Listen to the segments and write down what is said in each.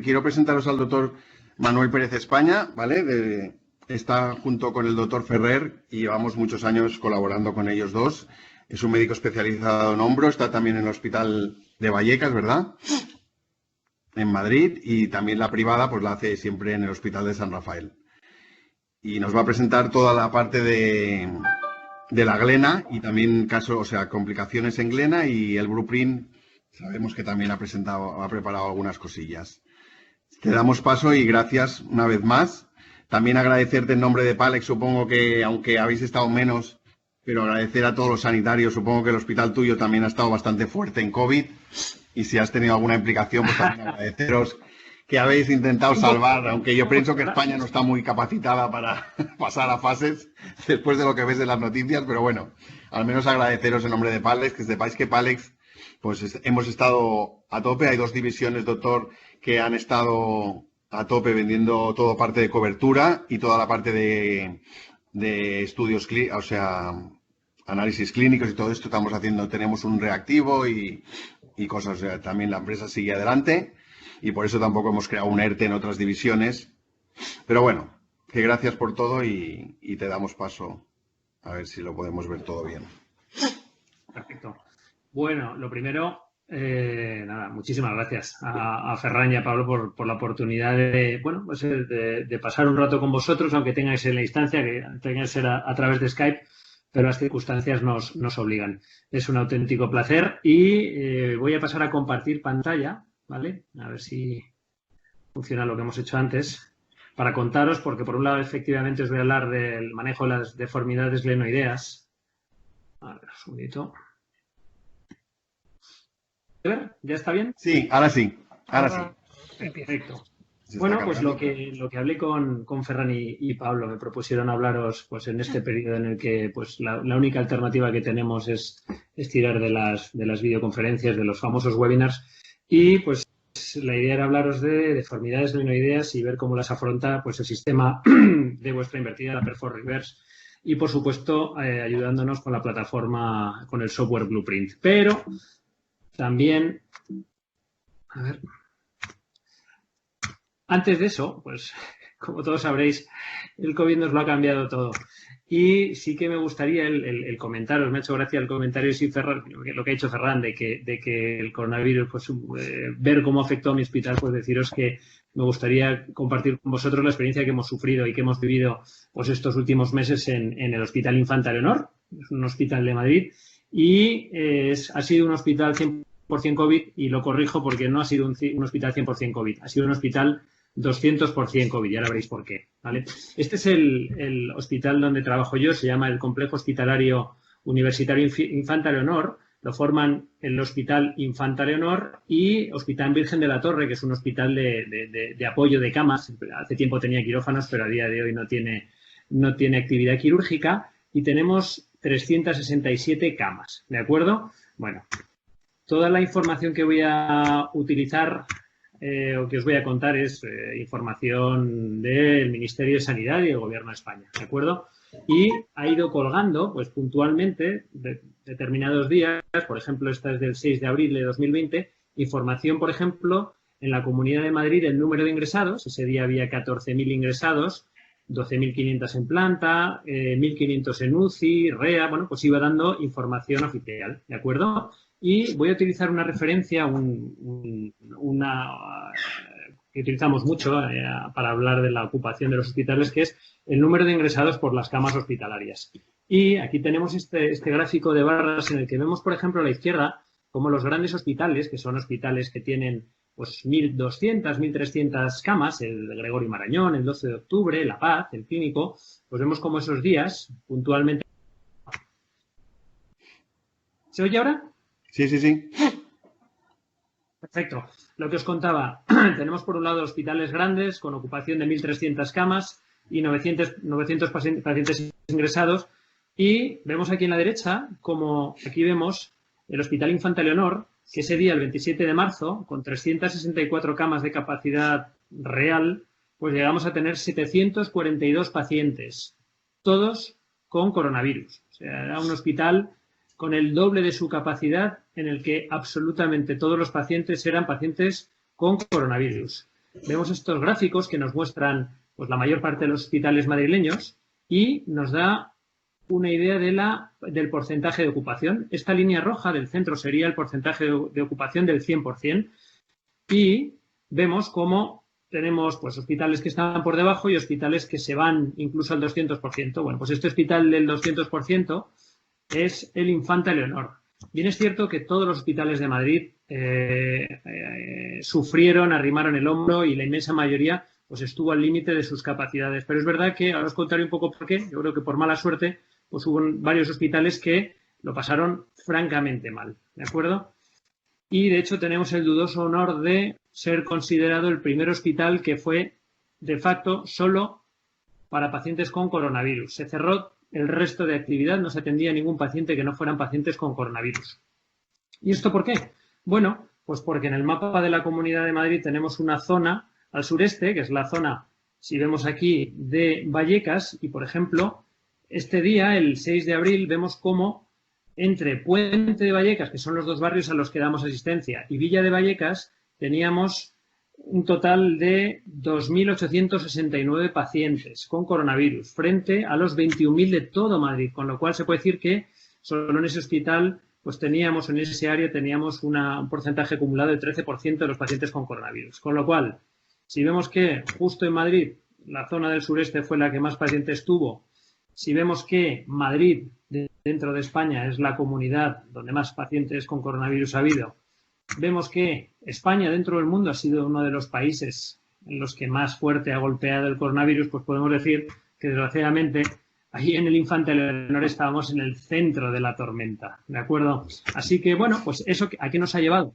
Quiero presentaros al doctor Manuel Pérez España, ¿vale? Está junto con el doctor Ferrer y llevamos muchos años colaborando con ellos dos. Es un médico especializado en hombro, está también en el Hospital de Vallecas, ¿verdad? En Madrid, y también la privada pues la hace siempre en el Hospital de San Rafael. Y nos va a presentar toda la parte de la glena y también complicaciones en glena, y el blueprint sabemos que también ha preparado algunas cosillas. Te damos paso y gracias una vez más. También agradecerte en nombre de Palex, supongo que, aunque habéis estado menos, pero agradecer a todos los sanitarios. Supongo que el hospital tuyo también ha estado bastante fuerte en COVID, y si has tenido alguna implicación, pues también agradeceros que habéis intentado salvar, aunque yo pienso que España no está muy capacitada para pasar a fases después de lo que ves en las noticias, pero bueno, al menos agradeceros en nombre de Palex, que sepáis que Palex, pues hemos estado a tope. Hay dos divisiones, doctor, que han estado a tope vendiendo toda parte de cobertura y toda la parte de estudios, análisis clínicos y todo esto estamos haciendo. Tenemos un reactivo y cosas. O sea, también la empresa sigue adelante y por eso tampoco hemos creado un ERTE en otras divisiones. Pero bueno, que gracias por todo y te damos paso a ver si lo podemos ver todo bien. Perfecto. Bueno, lo primero, nada, muchísimas gracias a Ferran y a Pablo por la oportunidad de pasar un rato con vosotros, aunque tengáis en la instancia, que tenga que ser a través de Skype, pero las circunstancias nos obligan. Es un auténtico placer y voy a pasar a compartir pantalla, ¿vale? A ver si funciona lo que hemos hecho antes, para contaros, porque por un lado efectivamente os voy a hablar del manejo de las deformidades glenoideas. A ver, un segundito. ¿Ya está bien? Sí, ahora sí. Ahora sí. Perfecto. Bueno, pues lo que hablé con Ferran y Pablo, me propusieron hablaros pues en este periodo en el que pues la única alternativa que tenemos es tirar de las videoconferencias, de los famosos webinars, y pues la idea era hablaros de deformidades glenoideas y ver cómo las afronta pues el sistema de vuestra invertida, la Perfor Reverse, y por supuesto ayudándonos con la plataforma, con el software Blueprint. Pero también, a ver, antes de eso, pues como todos sabréis, el COVID nos lo ha cambiado todo. Y sí que me gustaría el comentaros, me ha hecho gracia el comentario, sí, Ferran, lo que ha dicho Ferran, de que el coronavirus, pues ver cómo afectó a mi hospital, pues deciros que me gustaría compartir con vosotros la experiencia que hemos sufrido y que hemos vivido pues estos últimos meses en el Hospital Infanta Leonor, es un hospital de Madrid, y ha sido un hospital 100% COVID, y lo corrijo porque no ha sido un hospital 100% COVID, ha sido un hospital 200% COVID, y ahora veréis por qué, ¿vale? Este es el hospital donde trabajo yo, se llama el Complejo Hospitalario Universitario Infanta Leonor, lo forman el Hospital Infanta Leonor y Hospital Virgen de la Torre, que es un hospital de apoyo de camas. Hace tiempo tenía quirófanos, pero a día de hoy no tiene actividad quirúrgica, y tenemos 367 camas, ¿de acuerdo? Bueno, toda la información que voy a utilizar o que os voy a contar es información del Ministerio de Sanidad y del Gobierno de España, ¿de acuerdo? Y ha ido colgando, pues puntualmente, determinados días, por ejemplo, esta es del 6 de abril de 2020, información, por ejemplo, en la Comunidad de Madrid, el número de ingresados, ese día había 14.000 ingresados, 12.500 en planta, 1.500 en UCI, REA, bueno, pues iba dando información oficial, ¿de acuerdo? Y voy a utilizar una referencia, que utilizamos mucho para hablar de la ocupación de los hospitales, que es el número de ingresados por las camas hospitalarias. Y aquí tenemos este gráfico de barras en el que vemos, por ejemplo, a la izquierda, como los grandes hospitales, que son hospitales que tienen pues 1.200, 1.300 camas, el Gregorio Marañón, el 12 de octubre, La Paz, el Clínico, pues vemos como esos días puntualmente... ¿Se oye ahora? Sí, sí, sí. Perfecto. Lo que os contaba, tenemos por un lado hospitales grandes con ocupación de 1.300 camas y 900 pacientes ingresados, y vemos aquí en la derecha como aquí vemos el Hospital Infanta Leonor, que ese día, el 27 de marzo, con 364 camas de capacidad real, pues llegamos a tener 742 pacientes, todos con coronavirus. O sea, era un hospital con el doble de su capacidad, en el que absolutamente todos los pacientes eran pacientes con coronavirus. Vemos estos gráficos que nos muestran pues, la mayor parte de los hospitales madrileños y nos da una idea del porcentaje de ocupación. Esta línea roja del centro sería el porcentaje de ocupación del 100%, y vemos cómo tenemos pues, hospitales que están por debajo y hospitales que se van incluso al 200%. Bueno, pues este hospital del 200% es el Infanta Leonor. Bien es cierto que todos los hospitales de Madrid sufrieron, arrimaron el hombro y la inmensa mayoría pues estuvo al límite de sus capacidades. Pero es verdad que, ahora os contaré un poco por qué, yo creo que por mala suerte, pues hubo varios hospitales que lo pasaron francamente mal, ¿de acuerdo? Y, de hecho, tenemos el dudoso honor de ser considerado el primer hospital que fue, de facto, solo para pacientes con coronavirus. Se cerró el resto de actividad, no se atendía a ningún paciente que no fueran pacientes con coronavirus. ¿Y esto por qué? Bueno, pues porque en el mapa de la Comunidad de Madrid tenemos una zona al sureste, que es la zona, si vemos aquí, de Vallecas, y, por ejemplo, este día, el 6 de abril, vemos cómo entre Puente de Vallecas, que son los dos barrios a los que damos asistencia, y Villa de Vallecas, teníamos un total de 2.869 pacientes con coronavirus, frente a los 21.000 de todo Madrid, con lo cual se puede decir que solo en ese hospital, pues teníamos, en ese área, teníamos un porcentaje acumulado de 13% de los pacientes con coronavirus. Con lo cual, si vemos que justo en Madrid, la zona del sureste fue la que más pacientes tuvo, si vemos que Madrid, dentro de España, es la comunidad donde más pacientes con coronavirus ha habido, vemos que España, dentro del mundo, ha sido uno de los países en los que más fuerte ha golpeado el coronavirus, pues podemos decir que, desgraciadamente, ahí en el Infanta Leonor estábamos en el centro de la tormenta, ¿de acuerdo? Así que, bueno, pues eso, ¿a qué nos ha llevado?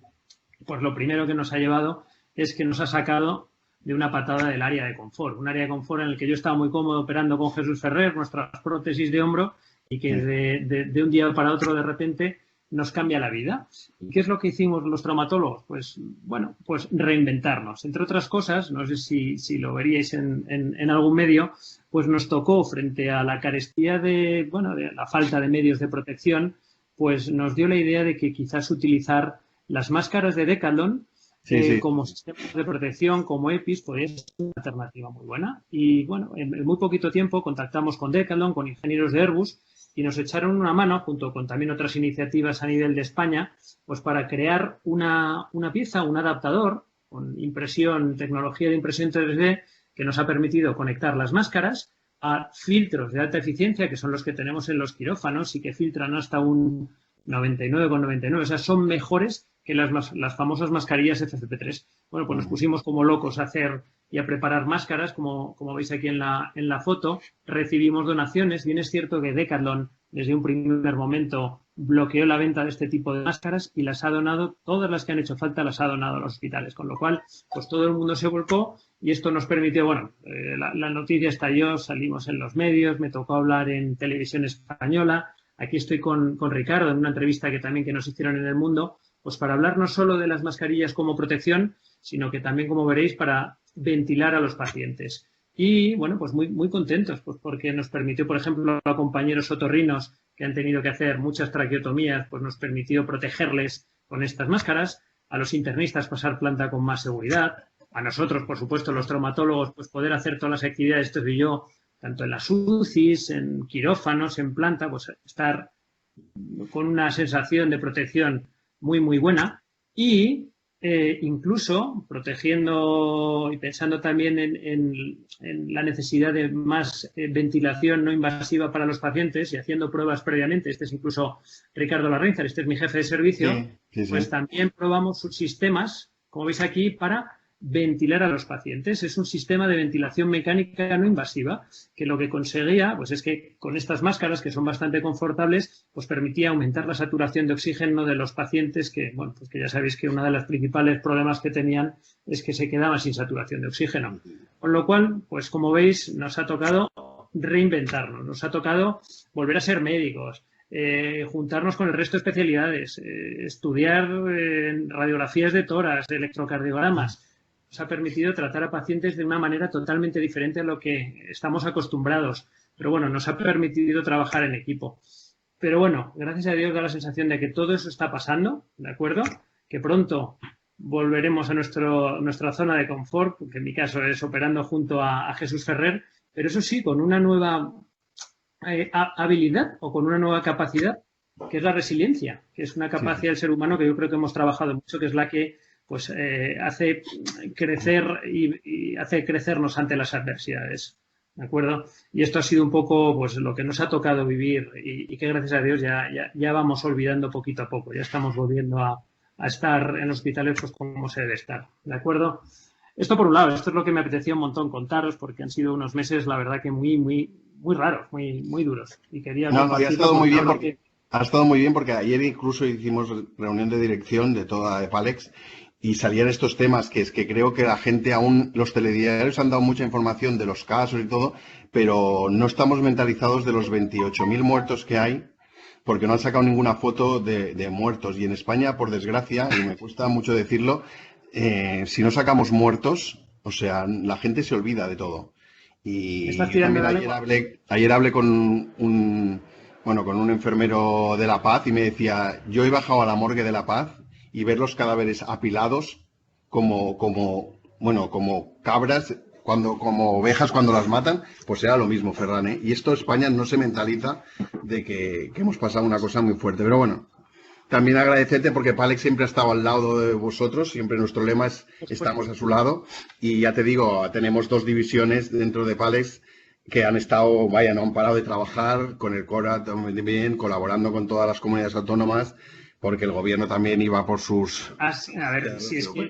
Pues lo primero que nos ha llevado es que nos ha sacado de una patada del área de confort. Un área de confort en el que yo estaba muy cómodo operando con Jesús Ferrer, nuestras prótesis de hombro, y que de un día para otro, de repente, nos cambia la vida. ¿Y qué es lo que hicimos los traumatólogos? Pues, bueno, pues reinventarnos. Entre otras cosas, no sé si lo veríais en algún medio, pues nos tocó, frente a la carestía de la falta de medios de protección, pues nos dio la idea de que quizás utilizar las máscaras de Decathlon como sistemas de protección, como EPIs, pues es una alternativa muy buena. Y bueno, en muy poquito tiempo contactamos con Decathlon, con ingenieros de Airbus, y nos echaron una mano, junto con también otras iniciativas a nivel de España, pues para crear una pieza, un adaptador con tecnología de impresión 3D, que nos ha permitido conectar las máscaras a filtros de alta eficiencia, que son los que tenemos en los quirófanos y que filtran hasta un 99,99. O sea, son mejores que las famosas mascarillas FFP3. Bueno, pues nos pusimos como locos a hacer y a preparar máscaras, como veis aquí en la foto. Recibimos donaciones. Bien es cierto que Decathlon, desde un primer momento, bloqueó la venta de este tipo de máscaras y las ha donado, todas las que han hecho falta, las ha donado a los hospitales. Con lo cual, pues todo el mundo se volcó y esto nos permitió, la noticia estalló, salimos en los medios, me tocó hablar en televisión española. Aquí estoy con Ricardo en una entrevista que nos hicieron en El Mundo, pues para hablar no solo de las mascarillas como protección, sino que también, como veréis, para ventilar a los pacientes. Y, bueno, pues muy, muy contentos, pues porque nos permitió, por ejemplo, a compañeros otorrinos que han tenido que hacer muchas traqueotomías, pues nos permitió protegerles con estas máscaras, a los internistas pasar planta con más seguridad, a nosotros, por supuesto, los traumatólogos, pues poder hacer todas las actividades, esto y yo, tanto en las UCIs, en quirófanos, en planta, pues estar con una sensación de protección muy, muy buena. Y incluso protegiendo y pensando también en la necesidad de más ventilación no invasiva para los pacientes y haciendo pruebas previamente. Este es incluso Ricardo Larraínzar, este es mi jefe de servicio. Pues también probamos sus sistemas, como veis aquí, para ventilar a los pacientes. Es un sistema de ventilación mecánica no invasiva que lo que conseguía pues es que con estas máscaras, que son bastante confortables, pues permitía aumentar la saturación de oxígeno de los pacientes que, pues que ya sabéis que uno de los principales problemas que tenían es que se quedaban sin saturación de oxígeno. Con lo cual, pues como veis, nos ha tocado reinventarnos, nos ha tocado volver a ser médicos, juntarnos con el resto de especialidades, estudiar radiografías de tórax, electrocardiogramas. Nos ha permitido tratar a pacientes de una manera totalmente diferente a lo que estamos acostumbrados. Pero bueno, nos ha permitido trabajar en equipo. Pero bueno, gracias a Dios da la sensación de que todo eso está pasando, ¿de acuerdo? Que pronto volveremos a nuestra zona de confort, que en mi caso es operando junto a Jesús Ferrer, pero eso sí, con una nueva habilidad o con una nueva capacidad, que es la resiliencia, que es una capacidad del ser humano que yo creo que hemos trabajado mucho, que es la que pues hace crecer y hace crecernos ante las adversidades. ¿De acuerdo? Y esto ha sido un poco pues lo que nos ha tocado vivir y que gracias a Dios ya vamos olvidando poquito a poco. Ya estamos volviendo a estar en hospitales pues como se debe estar. ¿De acuerdo? Esto por un lado, esto es lo que me apetecía un montón contaros porque han sido unos meses, la verdad, que muy raros, muy duros. Y quería ha estado muy bien ha estado muy bien porque ayer incluso hicimos reunión de dirección de toda de Palex y salían estos temas que es que creo que la gente aún, los telediarios han dado mucha información de los casos y todo, pero no estamos mentalizados de los 28.000 muertos que hay, porque no han sacado ninguna foto de muertos. Y en España, por desgracia, y me cuesta mucho decirlo, si no sacamos muertos, o sea, la gente se olvida de todo. Y yo también ayer hablé con con un enfermero de La Paz y me decía, yo he bajado a la morgue de La Paz y ver los cadáveres apilados como cabras, como ovejas cuando las matan, pues era lo mismo, Ferran, ¿eh? Y esto España no se mentaliza de que hemos pasado una cosa muy fuerte. Pero bueno, también agradecerte porque Palex siempre ha estado al lado de vosotros, siempre nuestro lema es estamos a su lado. Y ya te digo, tenemos 2 divisiones dentro de Palex que han estado, no han parado de trabajar con el CORA también, colaborando con todas las comunidades autónomas, porque el gobierno también iba por sus... a ver, si es que...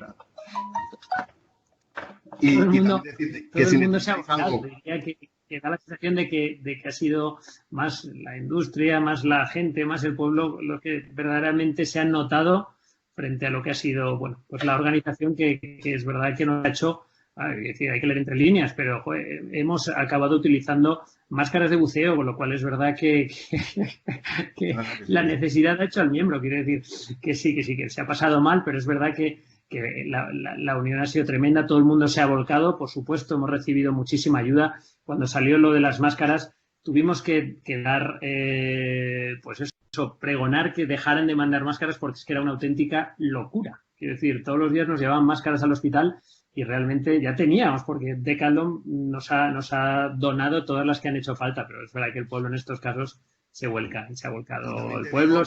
Y todo el mundo, decirte todo el mundo se ha buscado. Diría que da la sensación de que ha sido más la industria, más la gente, más el pueblo, lo que verdaderamente se han notado frente a lo que ha sido, pues la organización que es verdad que nos ha hecho, es decir, hay que leer entre líneas, pero hemos acabado utilizando máscaras de buceo, con lo cual es verdad que la necesidad ha hecho al miembro. Quiere decir que sí, que se ha pasado mal, pero es verdad que la unión ha sido tremenda, todo el mundo se ha volcado, por supuesto, hemos recibido muchísima ayuda. Cuando salió lo de las máscaras, tuvimos que dar, pregonar que dejaran de mandar máscaras porque es que era una auténtica locura. Quiero decir, todos los días nos llevaban máscaras al hospital y realmente ya teníamos, porque Decathlon nos ha donado todas las que han hecho falta, pero es verdad que el pueblo en estos casos se vuelca, se ha volcado el pueblo,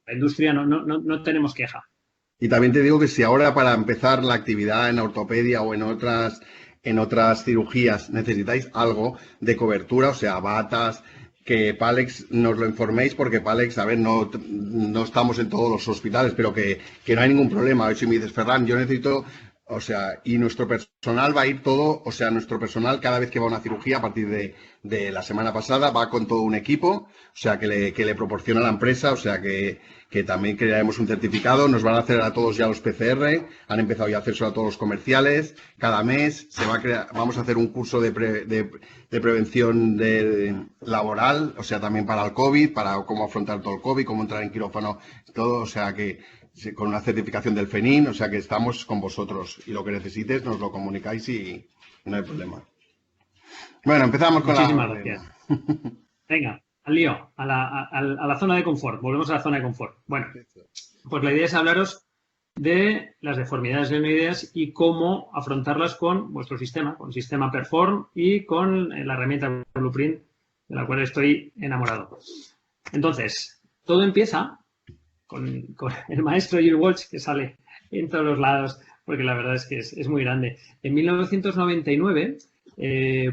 la industria, no tenemos queja. Y también te digo que si ahora para empezar la actividad en ortopedia o en otras cirugías necesitáis algo de cobertura, o sea, batas, que Palex nos lo informéis, porque Palex, no estamos en todos los hospitales, pero que no hay ningún problema. Si me dices, Ferran, yo necesito, o sea, y nuestro personal va a ir todo, o sea, nuestro personal cada vez que va a una cirugía, a partir de la semana pasada, va con todo un equipo, o sea, que le proporciona la empresa, o sea, que también crearemos un certificado, nos van a hacer a todos ya los PCR, han empezado ya a hacerse a todos los comerciales, cada mes vamos a hacer un curso de prevención laboral, o sea, también para el COVID, para cómo afrontar todo el COVID, cómo entrar en quirófano, todo, o sea, que con una certificación del FENIN, o sea, que estamos con vosotros y lo que necesites nos lo comunicáis y no hay problema. Bueno, empezamos con Muchísimas gracias. Venga. Al lío, a la zona de confort. Volvemos a la zona de confort. Bueno, pues la idea es hablaros de las deformidades glenoideas y cómo afrontarlas con vuestro sistema, con el sistema Perform y con la herramienta Blueprint, de la cual estoy enamorado. Entonces, todo empieza con el maestro Jill Walsh, que sale en todos los lados, porque la verdad es que es muy grande. En 1999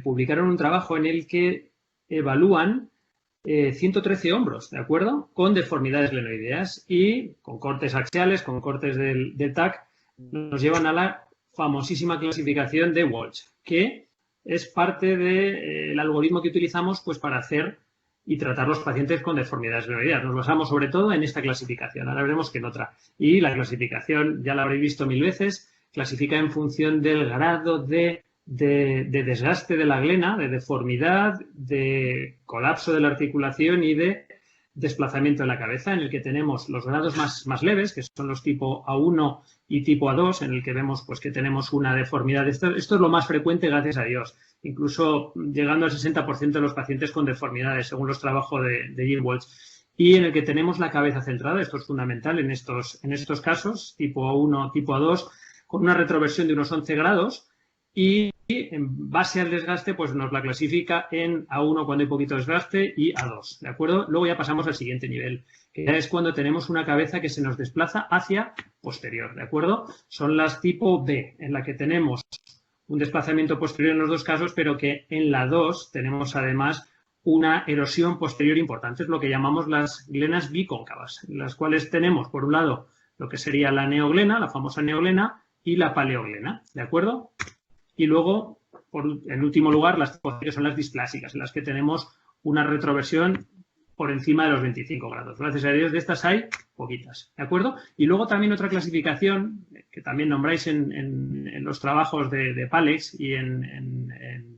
publicaron un trabajo en el que evalúan 113 hombros, ¿de acuerdo? Con deformidades glenoideas y con cortes axiales, con cortes del TAC, nos llevan a la famosísima clasificación de Walsh, que es parte del algoritmo que utilizamos pues para hacer y tratar los pacientes con deformidades glenoideas. Nos basamos sobre todo en esta clasificación, ahora veremos que en otra. Y la clasificación, ya la habréis visto 1000 veces, clasifica en función del grado de desgaste de la glena, de deformidad, de colapso de la articulación y de desplazamiento de la cabeza, en el que tenemos los grados más leves, que son los tipo A1 y tipo A2, en el que vemos pues que tenemos una deformidad. Esto es lo más frecuente, gracias a Dios, incluso llegando al 60% de los pacientes con deformidades, según los trabajos de Jill Walsh. y en el que tenemos la cabeza centrada. Esto es fundamental en estos casos, tipo A1, tipo A2, con una retroversión de unos 11 grados y en base al desgaste pues nos la clasifica en A1 cuando hay poquito desgaste y A2, ¿de acuerdo? Luego ya pasamos al siguiente nivel, que ya es cuando tenemos una cabeza que se nos desplaza hacia posterior, ¿de acuerdo? Son las tipo B, en la que tenemos un desplazamiento posterior en los dos casos, pero que en la 2 tenemos además una erosión posterior importante. Es lo que llamamos las glenas bicóncavas, en las cuales tenemos, por un lado, lo que sería la neoglena, la famosa neoglena, y la paleoglena, ¿de acuerdo? Y luego, en último lugar, las que son las displásicas, en las que tenemos una retroversión por encima de los 25 grados. Gracias a Dios, de estas hay poquitas, ¿de acuerdo? Y luego también otra clasificación que también nombráis en los trabajos de Palex y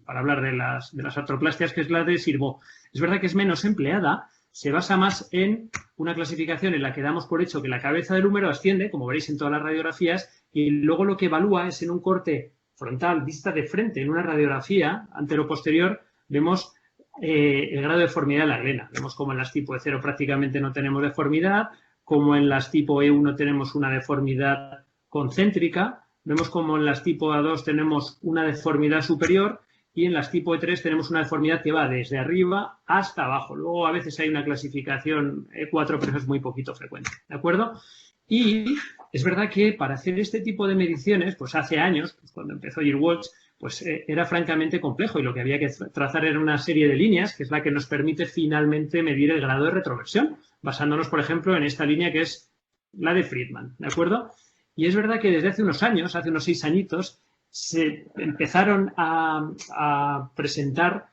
para hablar de las artroplastias, que es la de Sirvo. Es verdad que es menos empleada, se basa más en una clasificación en la que damos por hecho que la cabeza del húmero asciende, como veréis en todas las radiografías, y luego lo que evalúa es en un corte frontal, vista de frente, en una radiografía antero-posterior, vemos el grado de deformidad de la glena. Vemos como en las tipo E0 prácticamente no tenemos deformidad, como en las tipo E1 tenemos una deformidad concéntrica, vemos como en las tipo A2 tenemos una deformidad superior y en las tipo E3 tenemos una deformidad que va desde arriba hasta abajo. Luego a veces hay una clasificación E4, pero eso es muy poquito frecuente, ¿de acuerdo? Y es verdad que para hacer este tipo de mediciones, pues hace años, pues cuando empezó Yearwatch, pues era francamente complejo y lo que había que trazar era una serie de líneas, que es la que nos permite finalmente medir el grado de retroversión, basándonos, por ejemplo, en esta línea que es la de Friedman, ¿de acuerdo? Y es verdad que desde hace unos años, hace unos 6 añitos, se empezaron a presentar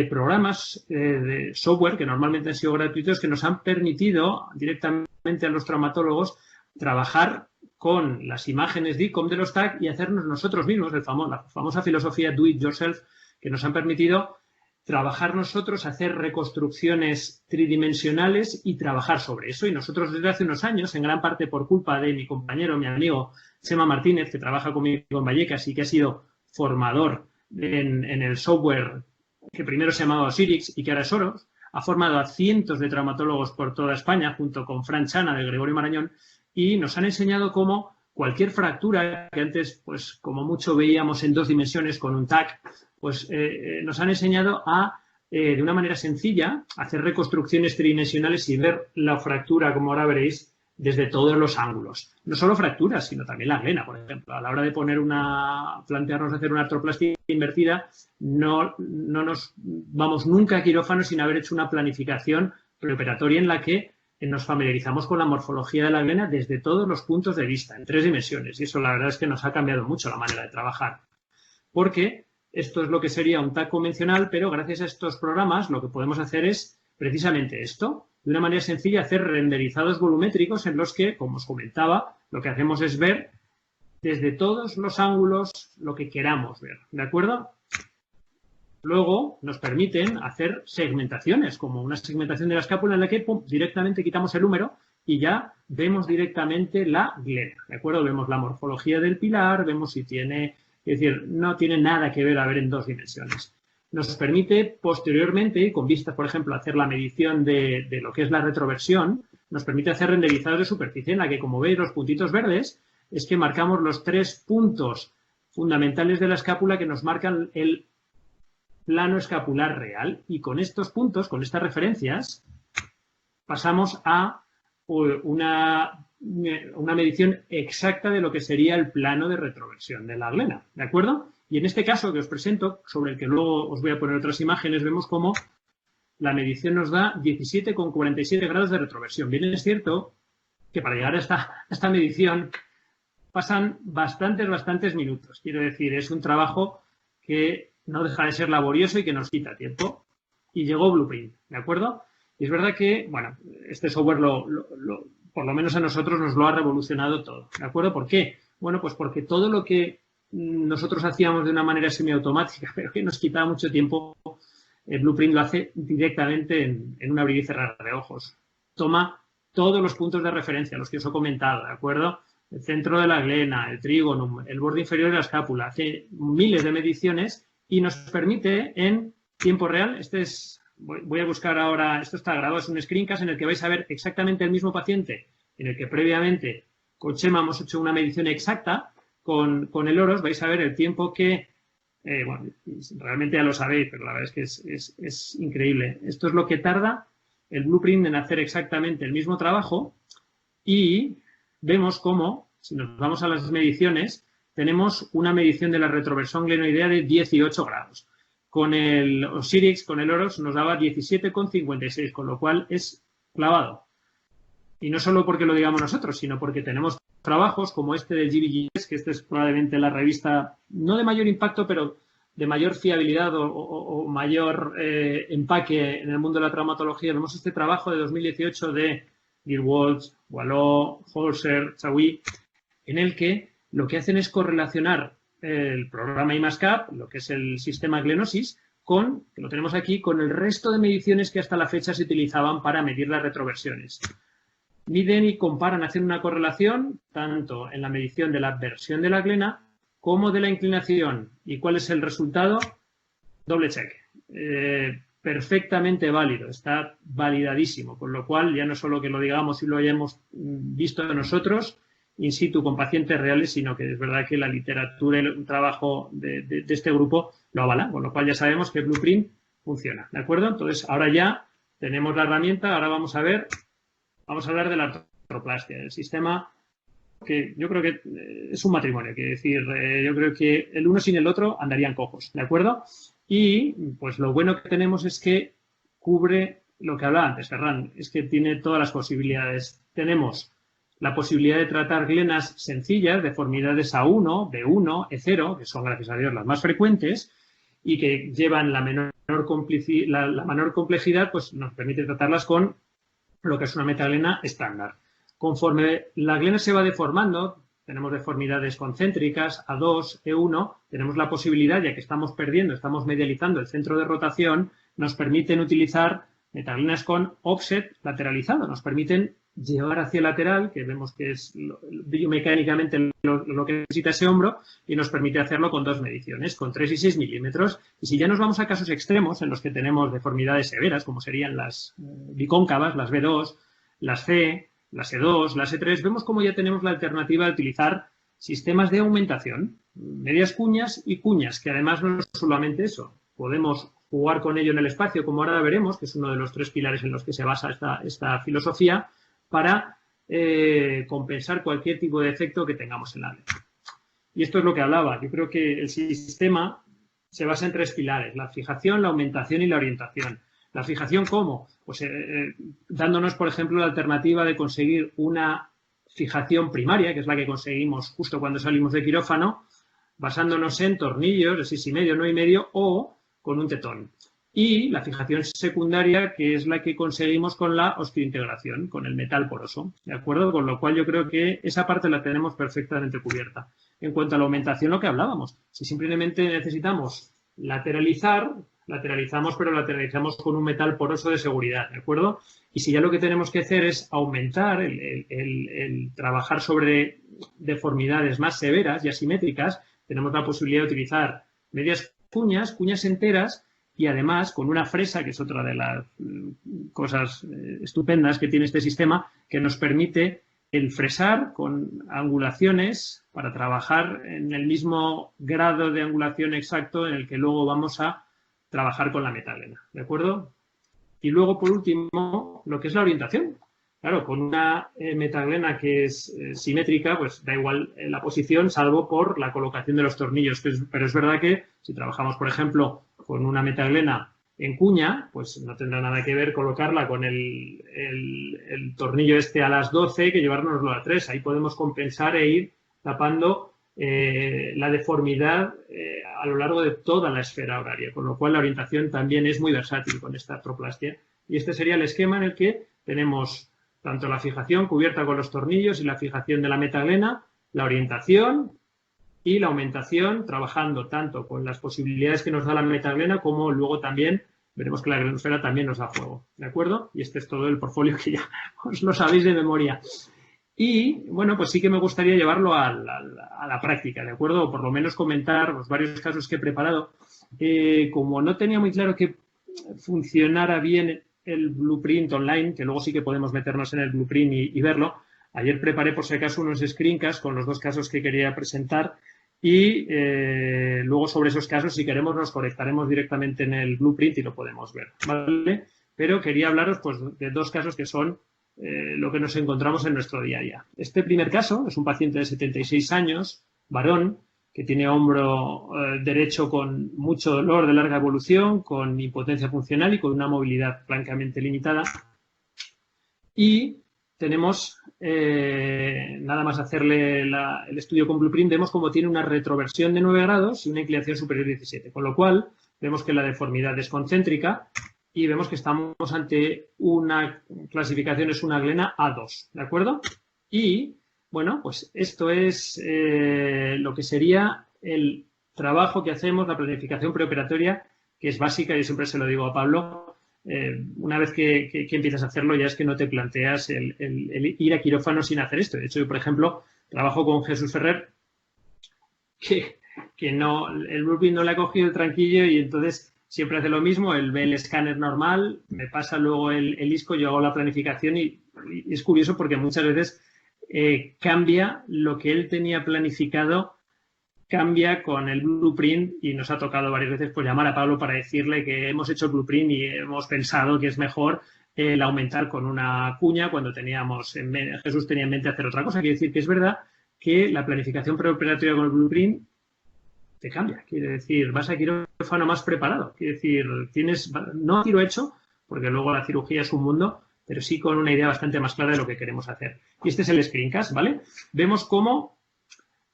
programas de software que normalmente han sido gratuitos, que nos han permitido directamente a los traumatólogos trabajar con las imágenes DICOM de los TAC y hacernos nosotros mismos, la famosa filosofía do it yourself, que nos han permitido trabajar nosotros, hacer reconstrucciones tridimensionales y trabajar sobre eso. Y nosotros desde hace unos años, en gran parte por culpa de mi compañero, mi amigo Chema Martínez, que trabaja conmigo en Vallecas y que ha sido formador en el software que primero se llamaba Osirix y que ahora es Oros, ha formado a cientos de traumatólogos por toda España, junto con Fran Chana de Gregorio Marañón, y nos han enseñado cómo cualquier fractura, que antes, pues como mucho veíamos en 2 dimensiones con un TAC, pues nos han enseñado a, de una manera sencilla, hacer reconstrucciones tridimensionales y ver la fractura, como ahora veréis, desde todos los ángulos. No solo fracturas, sino también la glena, por ejemplo. A la hora de plantearnos hacer una artroplastia invertida, no nos vamos nunca a quirófano sin haber hecho una planificación preoperatoria en la que nos familiarizamos con la morfología de la glena desde todos los puntos de vista, en 3 dimensiones. Y eso la verdad es que nos ha cambiado mucho la manera de trabajar. Porque esto es lo que sería un TAC convencional, pero gracias a estos programas lo que podemos hacer es precisamente esto. De una manera sencilla, hacer renderizados volumétricos en los que, como os comentaba, lo que hacemos es ver desde todos los ángulos lo que queramos ver, ¿de acuerdo? Luego nos permiten hacer segmentaciones, como una segmentación de la escápula en la que directamente quitamos el húmero y ya vemos directamente la glena, ¿de acuerdo? Vemos la morfología del pilar, vemos si tiene, es decir, no tiene nada que ver a ver en 2 dimensiones. Nos permite posteriormente, con vistas, por ejemplo, a hacer la medición de lo que es la retroversión, nos permite hacer renderizados de superficie en la que, como veis, los puntitos verdes es que marcamos los 3 puntos fundamentales de la escápula que nos marcan el plano escapular real. Y con estos puntos, con estas referencias, pasamos a una medición exacta de lo que sería el plano de retroversión de la glena, ¿de acuerdo? Y en este caso que os presento, sobre el que luego os voy a poner otras imágenes, vemos cómo la medición nos da 17,47 grados de retroversión. Bien, es cierto que para llegar a esta medición pasan bastantes minutos. Quiero decir, es un trabajo que no deja de ser laborioso y que nos quita tiempo. Y llegó Blueprint, ¿de acuerdo? Y es verdad que, bueno, este software por lo menos a nosotros nos lo ha revolucionado todo, ¿de acuerdo? ¿Por qué? Bueno, pues porque todo lo que nosotros hacíamos de una manera semiautomática, pero que nos quitaba mucho tiempo, Blueprint lo hace directamente en un abrir y cerrar de ojos. Toma todos los puntos de referencia, los que os he comentado, ¿de acuerdo? El centro de la glena, el trígono, el borde inferior de la escápula, hace miles de mediciones y nos permite en tiempo real, este es voy a buscar ahora, esto está grabado, es un screencast en el que vais a ver exactamente el mismo paciente en el que previamente con Chema hemos hecho una medición exacta, con el Oros vais a ver el tiempo que, bueno, realmente ya lo sabéis, pero la verdad es que es increíble. Esto es lo que tarda el Blueprint en hacer exactamente el mismo trabajo y vemos cómo, si nos vamos a las mediciones, tenemos una medición de la retroversión glenoidea de 18 grados. Con el Osirix, con el Oros, nos daba 17,56, con lo cual es clavado. Y no solo porque lo digamos nosotros, sino porque tenemos trabajos como este de GBGS, que este es probablemente la revista, no de mayor impacto, pero de mayor fiabilidad o mayor empaque en el mundo de la traumatología. Vemos este trabajo de 2018 de Gilwolds, Boileau, Holzer, Chaui, en el que lo que hacen es correlacionar el programa IMASCAP, lo que es el sistema Glenosis, con, que lo tenemos aquí, con el resto de mediciones que hasta la fecha se utilizaban para medir las retroversiones. Miden y comparan, hacen una correlación tanto en la medición de la versión de la glena como de la inclinación. ¿Y cuál es el resultado? Doble check. Perfectamente válido, está validadísimo, con lo cual ya no solo que lo digamos y lo hayamos visto nosotros in situ con pacientes reales, sino que es verdad que la literatura y el trabajo de este grupo lo avala, con lo cual ya sabemos que Blueprint funciona, ¿de acuerdo? Entonces, ahora ya tenemos la herramienta, ahora vamos a hablar de la artroplastia, el sistema que yo creo que es un matrimonio, que decir, yo creo que el uno sin el otro andarían cojos, ¿de acuerdo? Y pues lo bueno que tenemos es que cubre lo que hablaba antes, Ferran, es que tiene todas las posibilidades. Tenemos la posibilidad de tratar glenas sencillas, deformidades A1, B1, E0, que son, gracias a Dios, las más frecuentes y que llevan la menor complejidad, pues nos permite tratarlas con lo que es una metaglena estándar. Conforme la glena se va deformando, tenemos deformidades concéntricas, A2, E1, tenemos la posibilidad, ya que estamos medializando el centro de rotación, nos permiten utilizar metaglenas con offset lateralizado, nos permiten llevar hacia el lateral, que vemos que es biomecánicamente lo que necesita ese hombro, y nos permite hacerlo con dos mediciones, con 3 y 6 milímetros. Y si ya nos vamos a casos extremos en los que tenemos deformidades severas, como serían las bicóncavas, las B2, las C, las E2, las E3, vemos como ya tenemos la alternativa de utilizar sistemas de aumentación, medias cuñas y cuñas, que además no es solamente eso, podemos jugar con ello en el espacio, como ahora veremos, que es uno de los 3 pilares en los que se basa esta filosofía, para compensar cualquier tipo de efecto que tengamos en la glena. Y esto es lo que hablaba. Yo creo que el sistema se basa en 3 pilares, la fijación, la aumentación y la orientación. ¿La fijación cómo? Pues dándonos, por ejemplo, la alternativa de conseguir una fijación primaria, que es la que conseguimos justo cuando salimos de quirófano, basándonos en tornillos de 6,5, 9,5 o con un tetón. Y la fijación secundaria, que es la que conseguimos con la osteointegración, con el metal poroso, ¿de acuerdo? Con lo cual yo creo que esa parte la tenemos perfectamente cubierta. En cuanto a la aumentación, lo que hablábamos, si simplemente necesitamos lateralizar, lateralizamos, pero lateralizamos con un metal poroso de seguridad, ¿de acuerdo? Y si ya lo que tenemos que hacer es aumentar, el trabajar sobre deformidades más severas y asimétricas, tenemos la posibilidad de utilizar medias cuñas, cuñas enteras, y además con una fresa, que es otra de las cosas estupendas que tiene este sistema, que nos permite el fresar con angulaciones para trabajar en el mismo grado de angulación exacto en el que luego vamos a trabajar con la metaglena, ¿de acuerdo? Y luego, por último, lo que es la orientación. Claro, con una metaglena que es simétrica, pues da igual la posición, salvo por la colocación de los tornillos. Pero es verdad que si trabajamos, por ejemplo, con una metaglena en cuña, pues no tendrá nada que ver colocarla con el tornillo este a las 12 que llevárnoslo a 3. Ahí podemos compensar e ir tapando la deformidad a lo largo de toda la esfera horaria, con lo cual la orientación también es muy versátil con esta artroplastia. Y este sería el esquema en el que tenemos tanto la fijación cubierta con los tornillos y la fijación de la metaglena, la orientación y la aumentación, trabajando tanto con las posibilidades que nos da la metaglena como luego también veremos que la glenosfera también nos da juego, ¿de acuerdo? Y este es todo el portfolio que ya os lo sabéis de memoria. Y, bueno, pues sí que me gustaría llevarlo a la práctica, ¿de acuerdo? O por lo menos comentar los varios casos que he preparado. Como no tenía muy claro qué funcionara bien el blueprint online, que luego sí que podemos meternos en el blueprint y verlo. Ayer preparé por si acaso unos screencasts con los 2 casos que quería presentar y luego sobre esos casos, si queremos, nos conectaremos directamente en el blueprint y lo podemos ver, ¿vale? Pero quería hablaros pues, de 2 casos que son lo que nos encontramos en nuestro día a día. Este primer caso es un paciente de 76 años, varón, que tiene hombro derecho con mucho dolor de larga evolución, con impotencia funcional y con una movilidad francamente limitada. Y tenemos, nada más hacerle el estudio con Blueprint, vemos como tiene una retroversión de 9 grados y una inclinación superior de 17, con lo cual vemos que la deformidad es concéntrica y vemos que estamos ante una clasificación, es una glena A2, ¿de acuerdo? Y bueno, pues esto es lo que sería el trabajo que hacemos, la planificación preoperatoria, que es básica, yo siempre se lo digo a Pablo, una vez que empiezas a hacerlo ya es que no te planteas el ir a quirófano sin hacer esto. De hecho, yo, por ejemplo, trabajo con Jesús Ferrer, que no, el blueprint no le ha cogido el tranquillo y entonces siempre hace lo mismo, él ve el escáner normal, me pasa luego el ISCO, yo hago la planificación y es curioso porque muchas veces cambia lo que él tenía planificado, cambia con el blueprint y nos ha tocado varias veces pues, llamar a Pablo para decirle que hemos hecho el blueprint y hemos pensado que es mejor el aumentar con una cuña cuando Jesús tenía en mente hacer otra cosa. Quiere decir que es verdad que la planificación preoperatoria con el blueprint te cambia. Quiere decir, vas a quirófano más preparado. Quiere decir, no tiro hecho, porque luego la cirugía es un mundo, pero sí con una idea bastante más clara de lo que queremos hacer. Y este es el screencast, ¿vale? Vemos cómo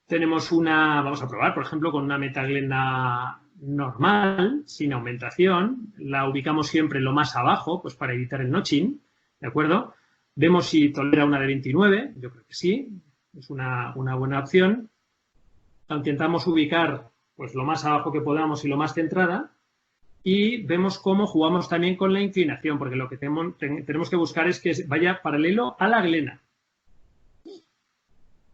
tenemos vamos a probar, por ejemplo, con una metaglena normal, sin aumentación, la ubicamos siempre lo más abajo, pues para evitar el notching, ¿de acuerdo? Vemos si tolera una de 29, yo creo que sí, es una buena opción. La intentamos ubicar pues lo más abajo que podamos y lo más centrada. Y vemos cómo jugamos también con la inclinación, porque lo que tenemos que buscar es que vaya paralelo a la glena.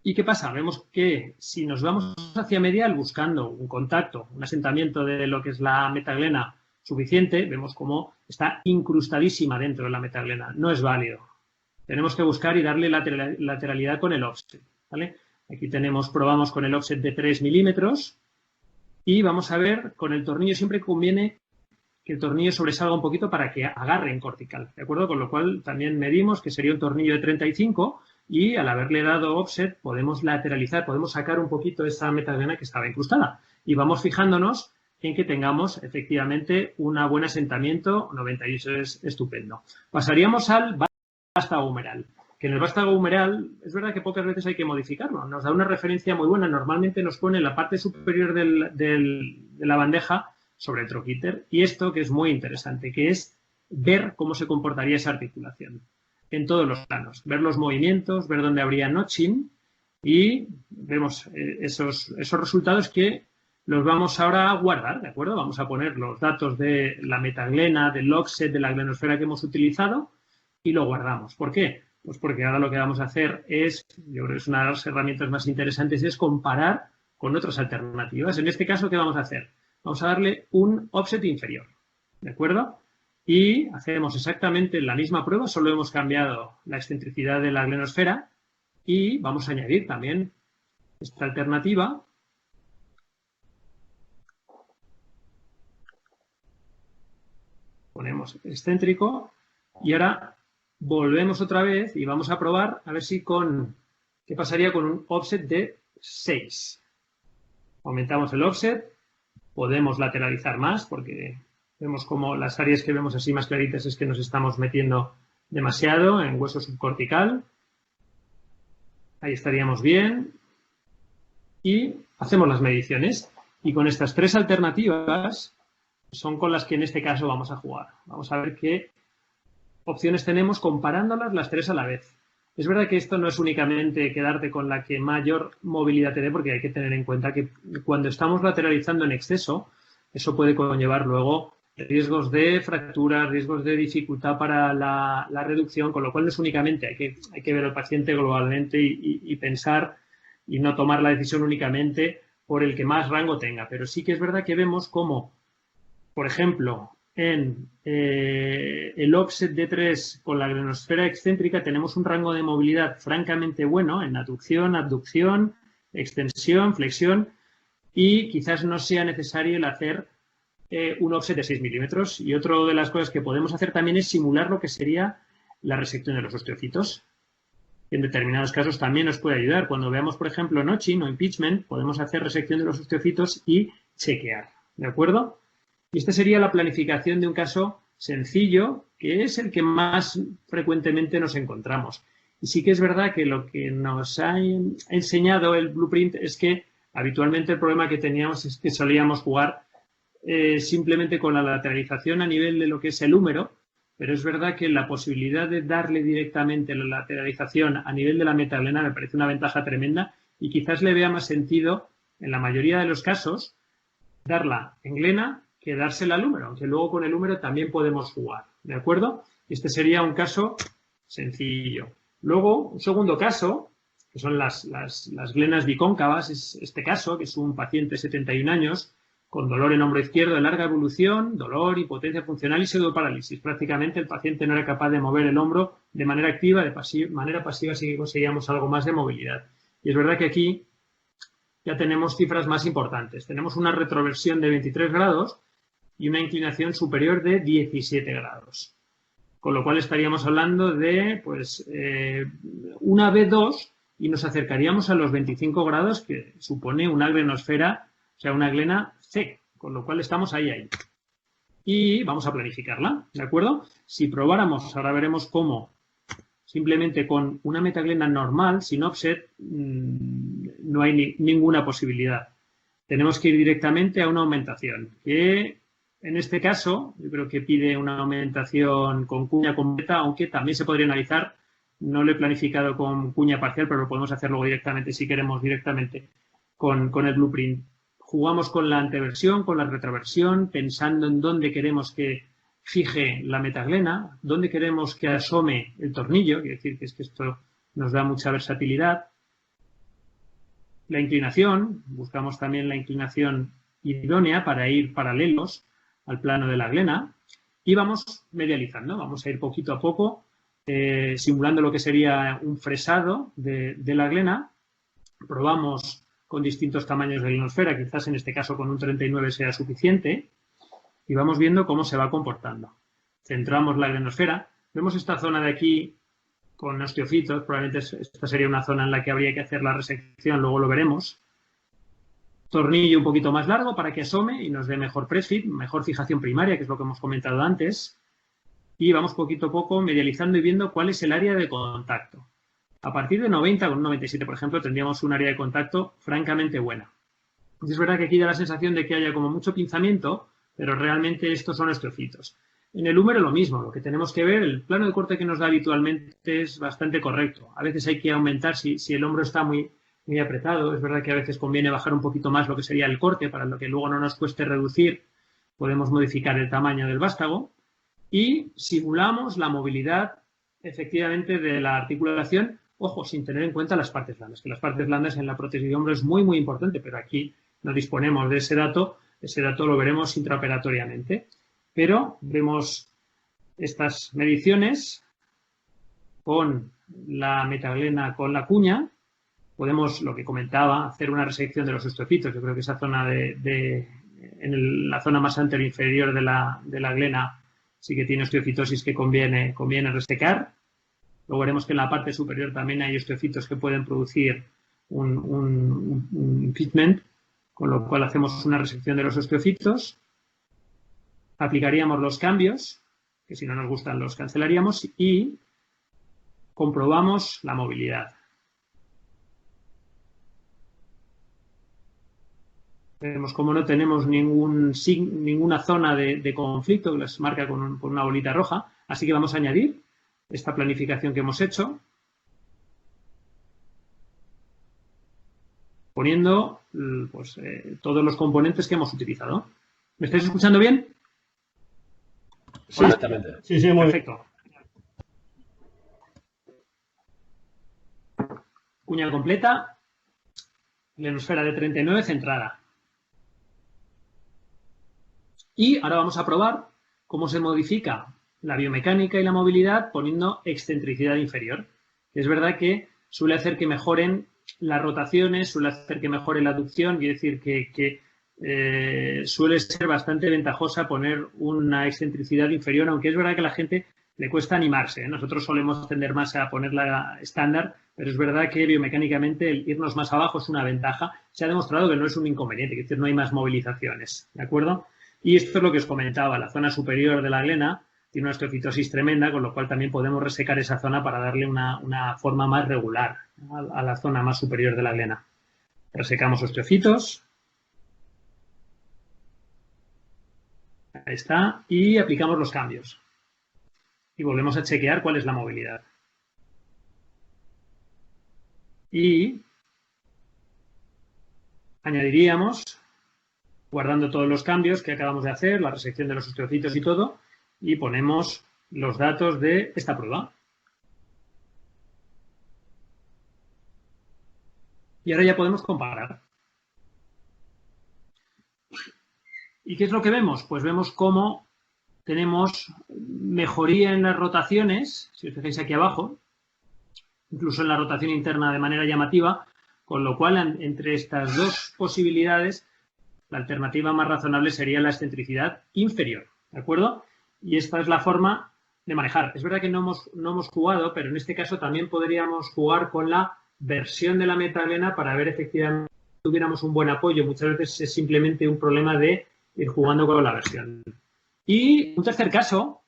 ¿Y qué pasa? Vemos que si nos vamos hacia medial buscando un contacto, un asentamiento de lo que es la metaglena suficiente, vemos cómo está incrustadísima dentro de la metaglena. No es válido. Tenemos que buscar y darle lateralidad con el offset, ¿vale? Aquí probamos con el offset de 3 milímetros y vamos a ver, con el tornillo siempre conviene que el tornillo sobresalga un poquito para que agarre en cortical, ¿de acuerdo? Con lo cual también medimos que sería un tornillo de 35 y al haberle dado offset podemos lateralizar, podemos sacar un poquito esa metaglena que estaba incrustada y vamos fijándonos en que tengamos efectivamente un buen asentamiento, 98 es estupendo. Pasaríamos al vástago humeral, que en el vástago humeral es verdad que pocas veces hay que modificarlo, nos da una referencia muy buena, normalmente nos pone en la parte superior de la bandeja sobre el troquíter y esto que es muy interesante, que es ver cómo se comportaría esa articulación en todos los planos, ver los movimientos, ver dónde habría notching y vemos esos resultados que los vamos ahora a guardar, ¿de acuerdo? Vamos a poner los datos de la metaglena, del offset, de la glenosfera que hemos utilizado y lo guardamos. ¿Por qué? Pues porque ahora lo que vamos a hacer es, yo creo que es una de las herramientas más interesantes, es comparar con otras alternativas. En este caso, ¿qué vamos a hacer? Vamos a darle un offset inferior, ¿de acuerdo? Y hacemos exactamente la misma prueba, solo hemos cambiado la excentricidad de la glenosfera y vamos a añadir también esta alternativa. Ponemos excéntrico y ahora volvemos otra vez y vamos a probar a ver si ¿qué pasaría con un offset de 6? Aumentamos el offset. Podemos lateralizar más porque vemos como las áreas que vemos así más claritas es que nos estamos metiendo demasiado en hueso subcortical. Ahí estaríamos bien. Y hacemos las mediciones. Y con estas 3 alternativas son con las que en este caso vamos a jugar. Vamos a ver qué opciones tenemos comparándolas las 3 a la vez. Es verdad que esto no es únicamente quedarte con la que mayor movilidad te dé, porque hay que tener en cuenta que cuando estamos lateralizando en exceso, eso puede conllevar luego riesgos de fractura, riesgos de dificultad para la reducción, con lo cual no es únicamente, hay que ver al paciente globalmente y pensar y no tomar la decisión únicamente por el que más rango tenga. Pero sí que es verdad que vemos cómo, por ejemplo, en el offset D3 con la glenosfera excéntrica, tenemos un rango de movilidad francamente bueno en aducción, abducción, extensión, flexión, y quizás no sea necesario el hacer un offset de 6 milímetros. Y otra de las cosas que podemos hacer también es simular lo que sería la resección de los osteocitos. En determinados casos también nos puede ayudar. Cuando veamos, por ejemplo, notching o impeachment, podemos hacer resección de los osteocitos y chequear. ¿De acuerdo? Y esta sería la planificación de un caso sencillo, que es el que más frecuentemente nos encontramos. Y sí que es verdad que lo que nos ha enseñado el blueprint es que habitualmente el problema que teníamos es que solíamos jugar simplemente con la lateralización a nivel de lo que es el húmero, pero es verdad que la posibilidad de darle directamente la lateralización a nivel de la metaglena me parece una ventaja tremenda y quizás le vea más sentido, en la mayoría de los casos, darla en glena que dársela al húmero, aunque luego con el húmero también podemos jugar, ¿de acuerdo? Este sería un caso sencillo. Luego, un segundo caso, que son las glenas bicóncavas, es este caso, que es un paciente de 71 años, con dolor en hombro izquierdo de larga evolución, dolor, impotencia funcional y pseudoparálisis. Prácticamente el paciente no era capaz de mover el hombro de manera activa, de manera pasiva sí que conseguíamos algo más de movilidad. Y es verdad que aquí ya tenemos cifras más importantes. Tenemos una retroversión de 23 grados y una inclinación superior de 17 grados. Con lo cual estaríamos hablando de pues, una B2 y nos acercaríamos a los 25 grados que supone una glenosfera, o sea, una glena C, con lo cual estamos ahí. Y vamos a planificarla, ¿de acuerdo? Si probáramos, ahora veremos cómo, simplemente con una metaglena normal, sin offset, no hay ninguna posibilidad. Tenemos que ir directamente a una aumentación, que en este caso yo creo que pide una aumentación con cuña completa, aunque también se podría analizar, no lo he planificado con cuña parcial, pero lo podemos hacer luego directamente, si queremos, directamente con el blueprint. Jugamos con la anteversión, con la retroversión, pensando en dónde queremos que fije la metaglena, dónde queremos que asome el tornillo, quiere decir que es que esto nos da mucha versatilidad. La inclinación, buscamos también la inclinación idónea para ir paralelos al plano de la glena y vamos medializando, vamos a ir poquito a poco simulando lo que sería un fresado de la glena. Probamos con distintos tamaños de glenosfera, quizás en este caso con un 39 sea suficiente, y vamos viendo cómo se va comportando. Centramos la glenosfera, vemos esta zona de aquí con osteofitos, probablemente esta sería una zona en la que habría que hacer la resección, luego lo veremos. Tornillo un poquito más largo para que asome y nos dé mejor press fit, mejor fijación primaria, que es lo que hemos comentado antes, y vamos poquito a poco medializando y viendo cuál es el área de contacto. A partir de 90, con un 97, por ejemplo, tendríamos un área de contacto francamente buena. Y es verdad que aquí da la sensación de que haya como mucho pinzamiento, pero realmente estos son osteocitos. En el húmero lo mismo, lo que tenemos que ver, el plano de corte que nos da habitualmente es bastante correcto. A veces hay que aumentar si el hombro está muy apretado. Es verdad que a veces conviene bajar un poquito más lo que sería el corte para lo que luego no nos cueste reducir. Podemos modificar el tamaño del vástago y simulamos la movilidad efectivamente de la articulación, ojo, sin tener en cuenta las partes blandas, que las partes blandas en la prótesis de hombro es muy, muy importante, pero aquí no disponemos de ese dato lo veremos intraoperatoriamente. Pero vemos estas mediciones con la metaglena, con la cuña. Podemos, lo que comentaba, hacer una resección de los osteocitos. Yo creo que esa zona en la zona más anterior inferior de la glena sí que tiene osteocitosis que conviene resecar. Luego veremos que en la parte superior también hay osteocitos que pueden producir un fitment, con lo cual hacemos una resección de los osteocitos. Aplicaríamos los cambios, que si no nos gustan los cancelaríamos, y comprobamos la movilidad. Vemos como no tenemos ninguna zona de conflicto que las marca con una bolita roja, así que vamos a añadir esta planificación que hemos hecho, poniendo pues, todos los componentes que hemos utilizado. ¿Me estáis escuchando bien? Sí, exactamente. Sí, muy perfecto. Cuña completa, glenosfera de 39 centrada. Y ahora vamos a probar ¿Cómo se modifica la biomecánica y la movilidad? Poniendo excentricidad inferior. Es verdad que suele hacer que mejoren las rotaciones, suele hacer que mejore la aducción, quiere decir que suele ser bastante ventajosa poner una excentricidad inferior, aunque es verdad que a la gente le cuesta animarse, ¿eh? Nosotros solemos tender más a ponerla estándar, pero es verdad que biomecánicamente el irnos más abajo es una ventaja. Se ha demostrado que no es un inconveniente, es decir, no hay más movilizaciones, ¿de acuerdo? Y esto es lo que os comentaba, la zona superior de la glena tiene una osteocitosis tremenda, con lo cual también podemos resecar esa zona para darle una forma más regular a la zona más superior de la glena. Resecamos osteocitos. Ahí está. Y aplicamos los cambios. Y volvemos a chequear cuál es la movilidad. Y añadiríamos, guardando todos los cambios que acabamos de hacer, la resección de los osteocitos y todo, y ponemos los datos de esta prueba. Y ahora ya podemos comparar. ¿Y qué es lo que vemos? Pues vemos cómo tenemos mejoría en las rotaciones, si os fijáis aquí abajo, incluso en la rotación interna de manera llamativa, con lo cual entre estas dos posibilidades la alternativa más razonable sería la excentricidad inferior, ¿de acuerdo? Y esta es la forma de manejar. Es verdad que no hemos jugado, pero en este caso también podríamos jugar con la versión de la metaglena para ver efectivamente si tuviéramos un buen apoyo. Muchas veces es simplemente un problema de ir jugando con la versión. Y un tercer caso,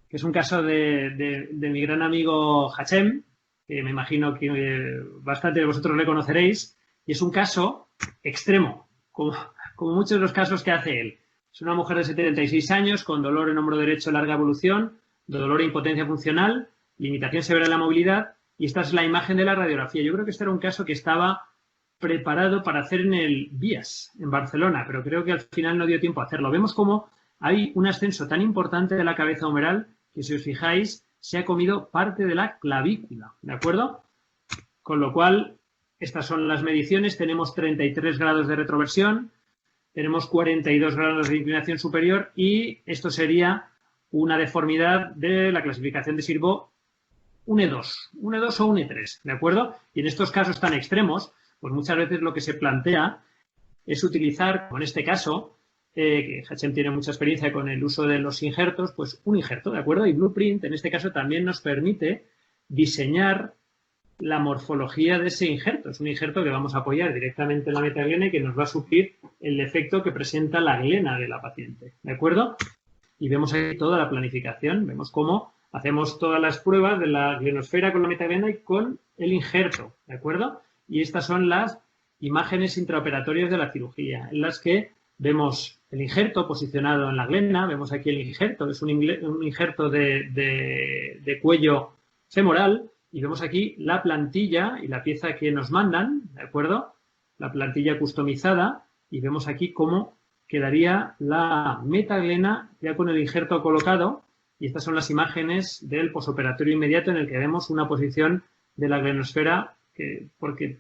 que es un caso de mi gran amigo Hachem, que me imagino que bastante de vosotros le conoceréis, y es un caso extremo, como muchos de los casos que hace él. Es una mujer de 76 años con dolor en hombro derecho, larga evolución, dolor e impotencia funcional, limitación severa en la movilidad, y esta es la imagen de la radiografía. Yo creo que este era un caso que estaba preparado para hacer en el BIAS, en Barcelona, pero creo que al final no dio tiempo a hacerlo. Vemos cómo hay un ascenso tan importante de la cabeza humeral que, si os fijáis, se ha comido parte de la clavícula, ¿de acuerdo? Con lo cual, estas son las mediciones. Tenemos 33 grados de retroversión, tenemos 42 grados de inclinación superior y esto sería una deformidad de la clasificación de Sirvo, un E2 o un E3, ¿de acuerdo? Y en estos casos tan extremos, pues muchas veces lo que se plantea es utilizar, como en este caso, que Hachem tiene mucha experiencia con el uso de los injertos, pues un injerto, ¿de acuerdo? Y Blueprint, en este caso, también nos permite diseñar la morfología de ese injerto. Es un injerto que vamos a apoyar directamente en la metaglena y que nos va a suplir el defecto que presenta la glena de la paciente, ¿de acuerdo? Y vemos ahí toda la planificación, vemos cómo hacemos todas las pruebas de la glenoesfera con la metaglena y con el injerto, ¿de acuerdo? Y estas son las imágenes intraoperatorias de la cirugía, en las que vemos el injerto posicionado en la glena, vemos aquí el injerto, es un injerto de cuello femoral, y vemos aquí la plantilla y la pieza que nos mandan, ¿de acuerdo? La plantilla customizada, y vemos aquí cómo quedaría la metaglena ya con el injerto colocado, y estas son las imágenes del posoperatorio inmediato en el que vemos una posición de la glenoesfera porque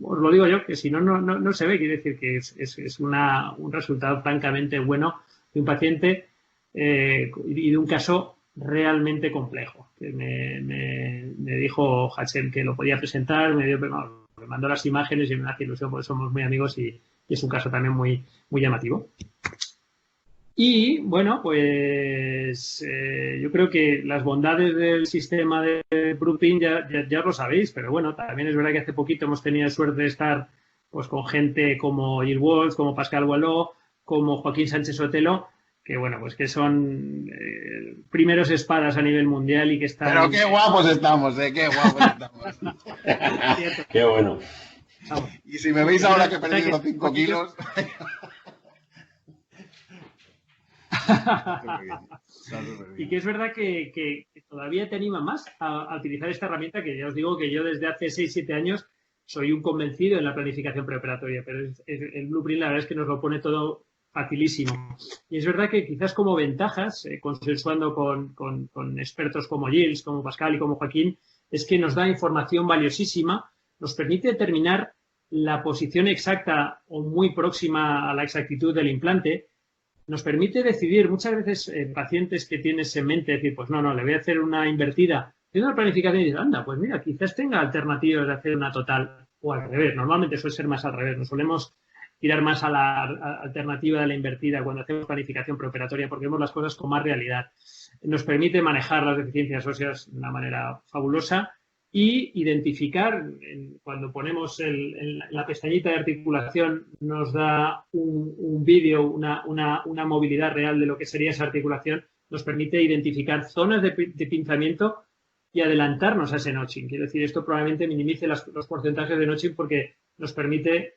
os lo digo yo, que si no se ve, quiere decir que es un resultado francamente bueno de un paciente y de un caso realmente complejo. Que me dijo Hachem que lo podía presentar, me mandó las imágenes y me hace ilusión porque somos muy amigos y es un caso también muy, muy llamativo. Y, bueno, pues yo creo que las bondades del sistema de Blueprint ya lo sabéis, pero bueno, también es verdad que hace poquito hemos tenido suerte de estar pues con gente como Jill Walsh, como Pascal Boileau, como Joaquín Sánchez Sotelo, que bueno, pues que son primeros espadas a nivel mundial y que están... Pero qué guapos estamos, qué guapos estamos. Qué bueno. Vamos. Y si me veis ahora que he perdido 5 kilos... Y que es verdad que todavía te anima más a utilizar esta herramienta, que ya os digo que yo desde hace 6-7 años soy un convencido en la planificación preoperatoria, pero el Blueprint la verdad es que nos lo pone todo facilísimo. Y es verdad que quizás como ventajas, consensuando con expertos como Gilles, como Pascal y como Joaquín, es que nos da información valiosísima, nos permite determinar la posición exacta o muy próxima a la exactitud del implante, nos permite decidir. Muchas veces pacientes que tienes en mente, decir, pues no, le voy a hacer una invertida. Tiene una planificación y dices, anda, pues mira, quizás tenga alternativas de hacer una total o al revés. Normalmente suele ser más al revés. Nos solemos tirar más a la alternativa de la invertida cuando hacemos planificación preoperatoria porque vemos las cosas con más realidad. Nos permite manejar las deficiencias óseas de una manera fabulosa y identificar, cuando ponemos la pestañita de articulación, nos da un vídeo, una movilidad real de lo que sería esa articulación, nos permite identificar zonas de pinzamiento y adelantarnos a ese notching. Quiero decir, esto probablemente minimice los porcentajes de notching porque nos permite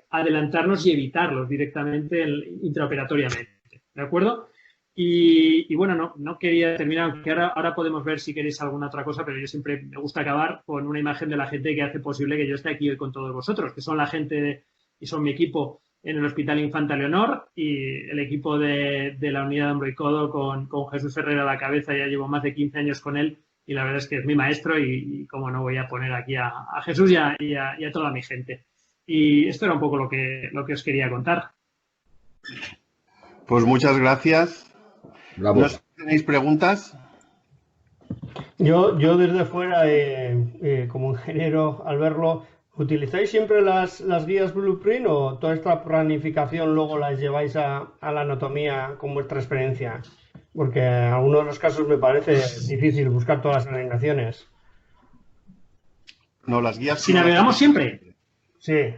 adelantarnos y evitarlos directamente intraoperatoriamente. ¿De acuerdo? Y bueno, no quería terminar, aunque ahora podemos ver si queréis alguna otra cosa, pero yo siempre me gusta acabar con una imagen de la gente que hace posible que yo esté aquí hoy con todos vosotros, que son la gente y son mi equipo en el Hospital Infanta Leonor y el equipo de la unidad de hombro y codo con Jesús Ferrer a la cabeza. Ya llevo más de 15 años con él y la verdad es que es mi maestro y cómo no voy a poner aquí a Jesús y a toda mi gente. Y esto era un poco lo que os quería contar. Pues muchas gracias. Bravo. ¿No tenéis preguntas? Yo desde fuera, como ingeniero, al verlo, ¿utilizáis siempre las guías Blueprint o toda esta planificación luego las lleváis a la anatomía con vuestra experiencia? Porque en algunos de los casos me parece difícil buscar todas las alineaciones. No, las guías... Si navegamos siempre. Sí.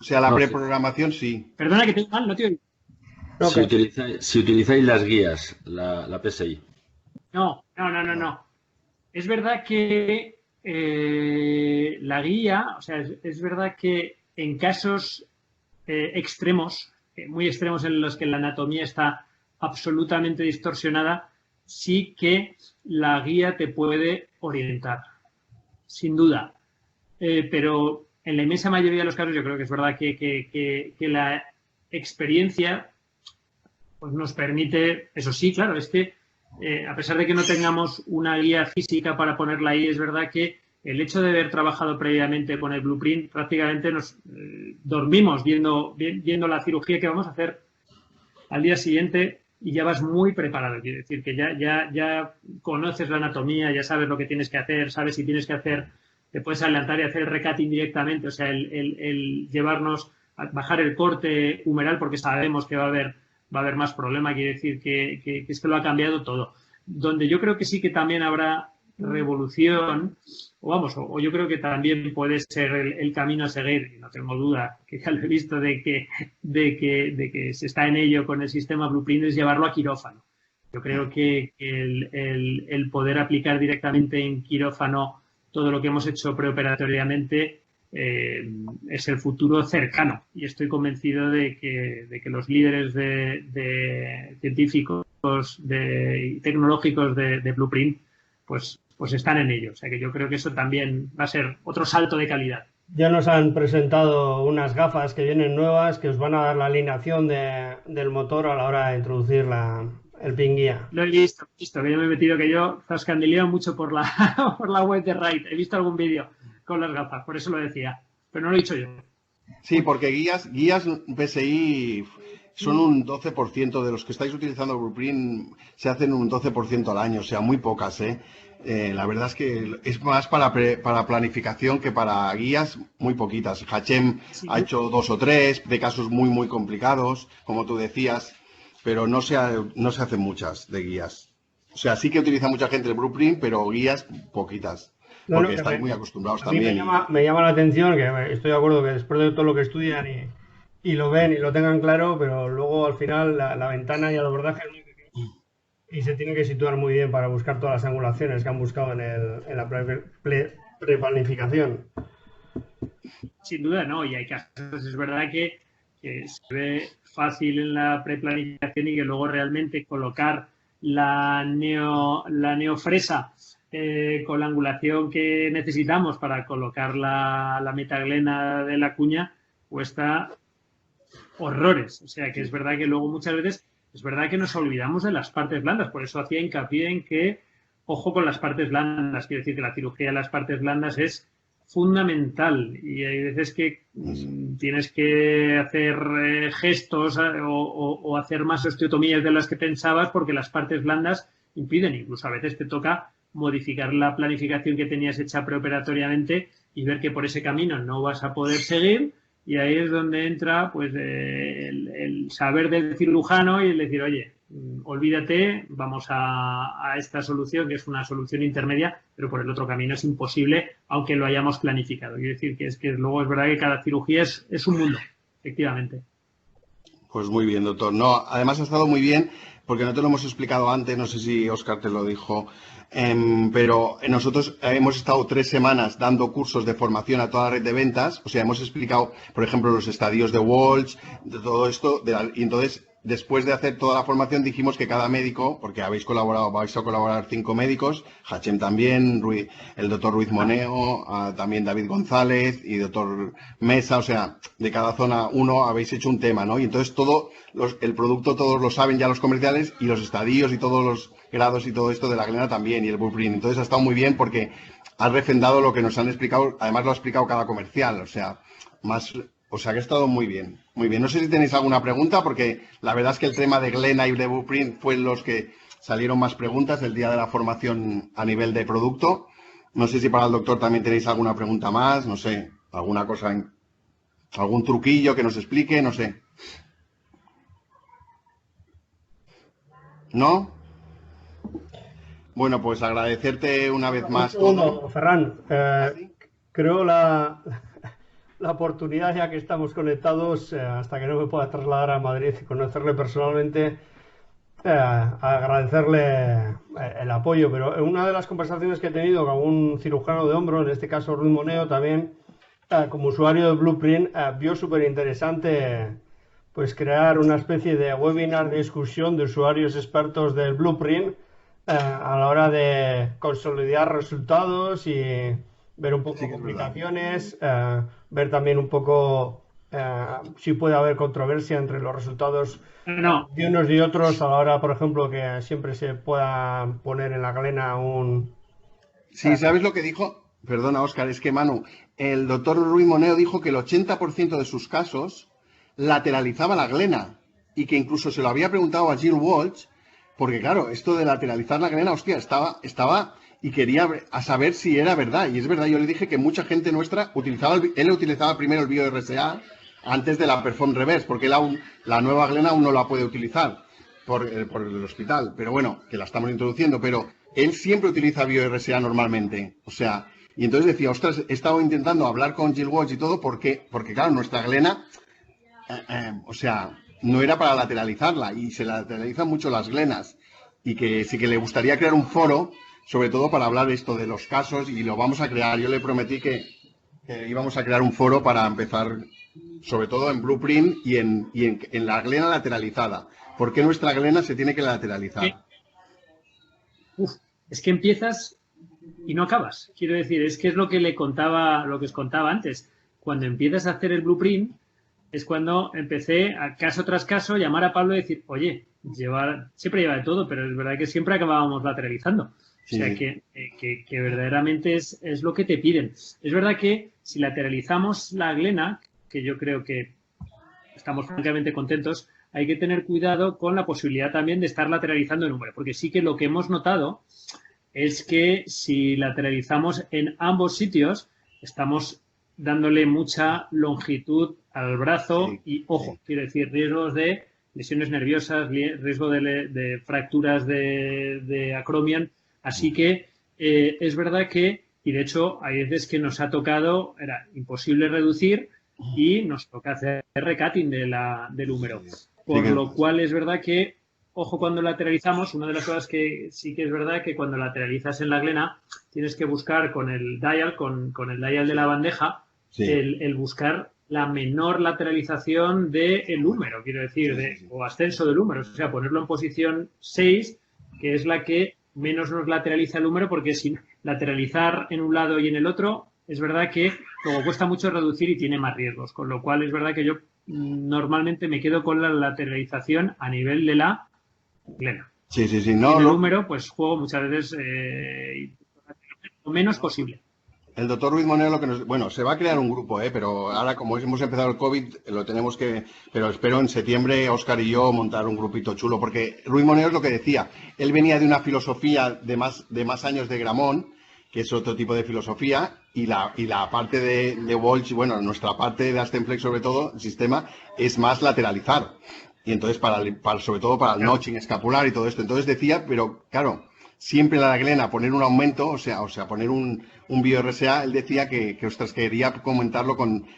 O sea, la preprogramación sí. Perdona que te mal, no te oigo. No, Si utilizáis las guías, la PSI. No. Es verdad que la guía, o sea, es verdad que en casos extremos, muy extremos en los que la anatomía está absolutamente distorsionada, sí que la guía te puede orientar, sin duda. Pero en la inmensa mayoría de los casos yo creo que es verdad que la experiencia pues nos permite, eso sí, claro, es que a pesar de que no tengamos una guía física para ponerla ahí, es verdad que el hecho de haber trabajado previamente con el Blueprint, prácticamente nos dormimos viendo la cirugía que vamos a hacer al día siguiente y ya vas muy preparado. Quiere decir que ya conoces la anatomía, ya sabes lo que tienes que hacer, sabes si tienes que hacer, te puedes adelantar y hacer el recutting directamente, o sea, el llevarnos a bajar el corte humeral porque sabemos que va a haber más problema. Quiere decir que es que lo ha cambiado todo. Donde yo creo que sí que también habrá revolución, o yo creo que también puede ser el camino a seguir, y no tengo duda, que ya lo he visto, de que se está en ello con el sistema Blueprint, es llevarlo a quirófano. Yo creo que el poder aplicar directamente en quirófano todo lo que hemos hecho preoperatoriamente es el futuro cercano, y estoy convencido de que los líderes de científicos y tecnológicos de Blueprint pues están en ello. O sea que yo creo que eso también va a ser otro salto de calidad. Ya nos han presentado unas gafas que vienen nuevas que os van a dar la alineación del motor a la hora de introducir el pin guía. Lo he visto, que yo me he metido, que yo zascandileo mucho por la web de Wright. He visto algún vídeo con las gafas, por eso lo decía, pero no lo he dicho yo. Sí, porque guías PSI son un 12% de los que estáis utilizando Blueprint, se hacen un 12% al año, o sea, muy pocas, ¿eh? La verdad es que es más para planificación que para guías, muy poquitas. Hachem ha hecho 2 o 3 de casos muy, muy complicados, como tú decías, pero no se hacen muchas de guías. O sea, sí que utiliza mucha gente el Blueprint, pero guías poquitas. Porque estáis muy acostumbrados también. Me llama la atención, que estoy de acuerdo que después de todo lo que estudian y lo ven y lo tengan claro, pero luego al final la ventana y el abordaje es muy pequeño y se tiene que situar muy bien para buscar todas las angulaciones que han buscado en la preplanificación. Sin duda no, y hay casos, es verdad que se ve fácil en la preplanificación y que luego realmente colocar la neofresa con la angulación que necesitamos para colocar la metaglena de la cuña cuesta horrores. O sea que es verdad que luego muchas veces es verdad que nos olvidamos de las partes blandas. Por eso hacía hincapié en que ojo con las partes blandas. Quiero decir que la cirugía de las partes blandas es fundamental y hay veces que tienes que hacer gestos o hacer más osteotomías de las que pensabas porque las partes blandas impiden. Incluso a veces te toca modificar la planificación que tenías hecha preoperatoriamente y ver que por ese camino no vas a poder seguir. Y ahí es donde entra pues el saber del cirujano y el decir, oye, olvídate, vamos a esta solución, que es una solución intermedia, pero por el otro camino es imposible, aunque lo hayamos planificado. Quiero decir que luego es verdad que cada cirugía es un mundo, efectivamente. Pues muy bien, doctor. No, además ha estado muy bien, porque no te lo hemos explicado antes, no sé si Óscar te lo dijo, pero nosotros hemos estado 3 semanas dando cursos de formación a toda la red de ventas, o sea, hemos explicado, por ejemplo, los estadios de Walsh, de todo esto, y entonces, después de hacer toda la formación, dijimos que cada médico, porque vais a colaborar 5 médicos, Hachem también, el doctor Ruiz Moneo, también David González y doctor Mesa, o sea, de cada zona uno habéis hecho un tema, ¿no? Y entonces el producto todos lo saben ya los comerciales y los estadios y todos los grados y todo esto de la glena también y el blueprint. Entonces ha estado muy bien porque has refrendado lo que nos han explicado, además lo ha explicado cada comercial, o sea que ha estado muy bien, muy bien. No sé si tenéis alguna pregunta porque la verdad es que el tema de glena y de blueprint fue los que salieron más preguntas el día de la formación a nivel de producto. No sé si para el doctor también tenéis alguna pregunta más, no sé, alguna cosa, algún truquillo que nos explique, no sé. ¿No? Bueno, pues agradecerte una vez más todo. Ferran, creo la oportunidad, ya que estamos conectados, hasta que no me pueda trasladar a Madrid y conocerle personalmente, agradecerle el apoyo. Pero en una de las conversaciones que he tenido con un cirujano de hombro, en este caso Ruiz Moneo también, como usuario de Blueprint, vio súper interesante pues crear una especie de webinar de discusión de usuarios expertos del Blueprint a la hora de consolidar resultados y ver un poco complicaciones, ver también un poco si puede haber controversia entre los resultados de unos y otros a la hora, por ejemplo, que siempre se pueda poner en la glena un... Sí, ¿sabes lo que dijo? Perdona, Óscar, es que Manu, el doctor Ruiz Moneo dijo que el 80% de sus casos lateralizaba la glena y que incluso se lo había preguntado a Jill Walsh, porque claro, esto de lateralizar la glena, hostia, estaba y quería saber si era verdad. Y es verdad, yo le dije que mucha gente nuestra él utilizaba primero el BioRSA antes de la Perform Reverse, porque la nueva glena aún no la puede utilizar por el hospital. Pero bueno, que la estamos introduciendo, pero él siempre utiliza BioRSA normalmente. O sea, y entonces decía, ostras, he estado intentando hablar con Jill Walsh y todo, porque claro, nuestra glena, o sea, no era para lateralizarla y se lateralizan mucho las glenas y que sí que le gustaría crear un foro sobre todo para hablar esto de los casos y lo vamos a crear. Yo le prometí que íbamos a crear un foro para empezar sobre todo en Blueprint y en la glena lateralizada. ¿Por qué nuestra glena se tiene que lateralizar? Es que empiezas y no acabas. Quiero decir, es que es lo que os contaba antes. Cuando empiezas a hacer el Blueprint es cuando empecé, a caso tras caso, llamar a Pablo y decir, oye, siempre lleva de todo, pero es verdad que siempre acabábamos lateralizando. O sea, que verdaderamente es lo que te piden. Es verdad que si lateralizamos la glena, que yo creo que estamos francamente contentos, hay que tener cuidado con la posibilidad también de estar lateralizando el húmero, porque sí que lo que hemos notado es que si lateralizamos en ambos sitios, estamos dándole mucha longitud al brazo y, ojo, quiero decir, riesgos de lesiones nerviosas, riesgo de fracturas de acromion. Así que es verdad que, y de hecho hay veces que nos ha tocado, era imposible reducir y nos toca hacer recutting del húmero. Por lo cual es verdad que, ojo cuando lateralizamos, una de las cosas que sí que es verdad que cuando lateralizas en la glena tienes que buscar con el dial, con el dial de la bandeja, el buscar la menor lateralización del húmero, quiero decir, o ascenso del húmero, o sea, ponerlo en posición 6, que es la que menos nos lateraliza el húmero, porque sin lateralizar en un lado y en el otro, es verdad que luego cuesta mucho reducir y tiene más riesgos, con lo cual es verdad que yo normalmente me quedo con la lateralización a nivel de la glena. Sí. No, y en el húmero, pues juego muchas veces lo menos posible. El doctor Ruiz Moneo lo que nos... Bueno, se va a crear un grupo, pero ahora como hemos empezado el COVID, lo tenemos que... Pero espero en septiembre, Óscar y yo, montar un grupito chulo, porque Ruiz Moneo es lo que decía. Él venía de una filosofía de más años de Gramont, que es otro tipo de filosofía, y la parte de Walsh, bueno, nuestra parte de Astenflex sobre todo, el sistema, es más lateralizar. Y entonces, sobre todo para el notching escapular y todo esto. Entonces decía, pero claro, siempre la Glena poner un aumento, o sea poner un bio-RSA, él decía que ostras, quería comentarlo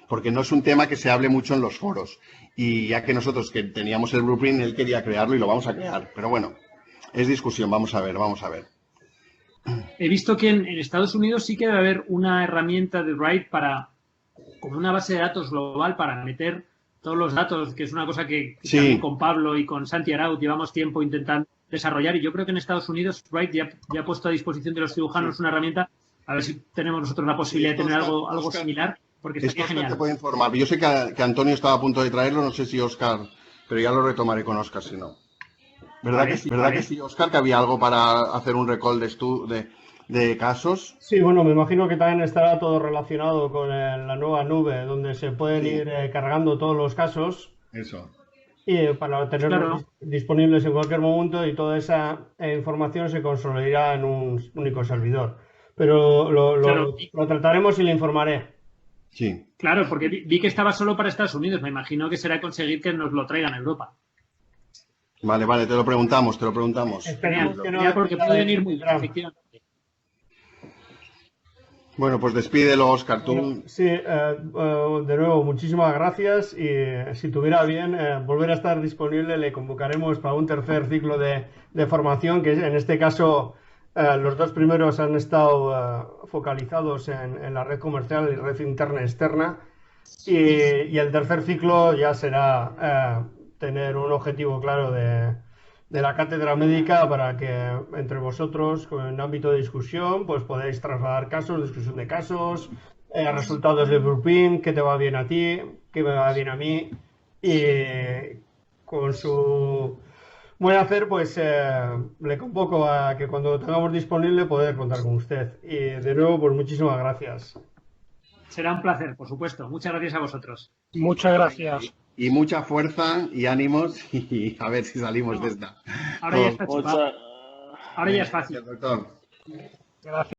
porque no es un tema que se hable mucho en los foros. Y ya que nosotros que teníamos el blueprint, él quería crearlo y lo vamos a crear. Pero bueno, es discusión, vamos a ver. He visto que en Estados Unidos sí que debe haber una herramienta de RIDE como una base de datos global para meter todos los datos, que es una cosa que Sí. también con Pablo y con Santi Arauz llevamos tiempo intentando desarrollar, y yo creo que en Estados Unidos RIDE ya ha puesto a disposición de los cirujanos una herramienta, a ver si tenemos nosotros la posibilidad de tener algo similar, porque estaría Óscar te genial. puede informar. Yo sé que Antonio estaba a punto de traerlo, no sé si Óscar, pero ya lo retomaré con Óscar si no. ¿Verdad Vale, que sí? vale. ¿Verdad que sí, Óscar, que había algo para hacer un recall de casos? Sí, bueno, me imagino que también estará todo relacionado con la nueva nube, donde se pueden Sí. ir cargando todos los casos Eso. y para tenerlos Claro. disponibles en cualquier momento, y toda esa información se consolidará en un único servidor. Pero Claro. lo trataremos y le informaré. Sí. Claro, porque vi que estaba solo para Estados Unidos, me imagino que será conseguir que nos lo traigan a Europa. Vale, te lo preguntamos. Esperemos que no Ya, porque puede venir muy bien, drama. efectivamente. Bueno, pues despídelo, Óscar, tú. Sí, de nuevo, muchísimas gracias, y si tuviera bien volver a estar disponible, le convocaremos para un tercer ciclo de formación, que en este caso los dos primeros han estado focalizados en la red comercial y red interna y externa, y el tercer ciclo ya será tener un objetivo claro de la cátedra médica, para que entre vosotros, en ámbito de discusión, pues podáis trasladar casos, discusión de casos, resultados de blueprint, qué te va bien a ti, qué me va bien a mí, y con su buen hacer, pues le convoco a que cuando tengamos disponible poder contar con usted. Y de nuevo, pues muchísimas gracias. Será un placer, por supuesto. Muchas gracias a vosotros. Muchas gracias. Y mucha fuerza y ánimos y a ver si salimos de esta. Ahora ya está chupado. Ahora ya es fácil. Gracias, doctor. Gracias.